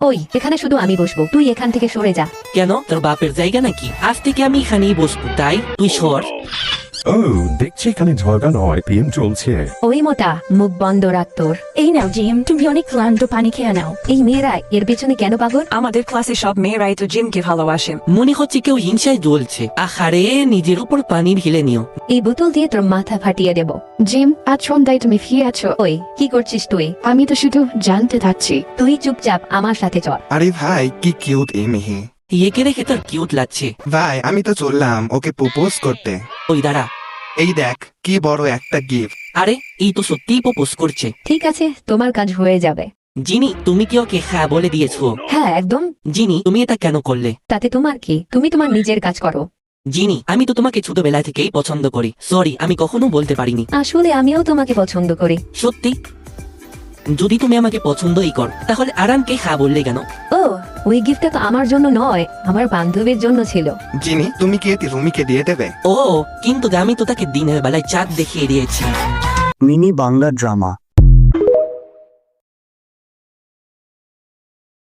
ওই এখানে শুধু আমি বসবো, তুই এখান থেকে সরে যা। কেন, তোর বাপের জায়গা নাকি? আজ থেকে আমি এখানেই বসবো, তাই তুই সর। ও দেখছি এখানে ঝগড়া নয়, প্রেম চলছে। ওই মোটা, মুখ বন্ধ রাখ তোর। এই নাও জিম, তুমি অনেক ক্লান্ত, পানি খেয়ে নাও। এই মেয়েরা এর পেছনে কেন পাগল? আমাদের ক্লাসে সব মেয়েরাই তো জিমকে ভালোবাসে। মনে হচ্ছে কেউ হিংসায় জ্বলছে। আহারে, নিজের উপর পানি ঢেলে নিও। এই বোতল দিয়ে তোর মাথা ফাটিয়ে দেব। জিম, আজ সন্ধ্যায় তুমি ফ্রি আছো? ওই কি করছিস তুই? আমি তো শুধু জানতে চাচ্ছি। তুই চুপচাপ আমার সাথে চল। আরে ভাই কি কিউট এই মেয়ে। একে রেখে তোর কিউট লাগছে। ভাই আমি তো চললাম ওকে প্রপোজ করতে। ওই দাঁড়া, এই দেখ কি বড় একটা গিফট। আরে এই তো সত্যিই প্রপোজ করছে। ঠিক আছে, তোমার কাজ হয়ে যাবে। জিনি, তুমি কি ওকে হ্যাঁ বলে দিয়েছো? হ্যাঁ একদম। জিনি, তুমি এটা কেন করলে? তাতে তোমার কি? তুমি তোমার নিজের কাজ করো। জিনি, আমি তো তোমাকে ছোটবেলা থেকেই পছন্দ করি। সরি, আমি কখনো বলতে পারিনি। আসলে আমিও তোমাকে পছন্দ করি। সত্যি? যদি তুমি আমাকে পছন্দই কর, তাহলে আরানকে হ্যাঁ বললে কেন? ও, ওই গিফটটা তো আমার জন্য নয়, আমার বান্ধবীর জন্য ছিল। জিনি তুমি কি এটি রুমিকে দিয়ে দেবে? ও, কিন্তু আমি তো তাকে দিনের বেলায় চাঁদ দেখিয়ে দিয়েছি। Mini Bangla drama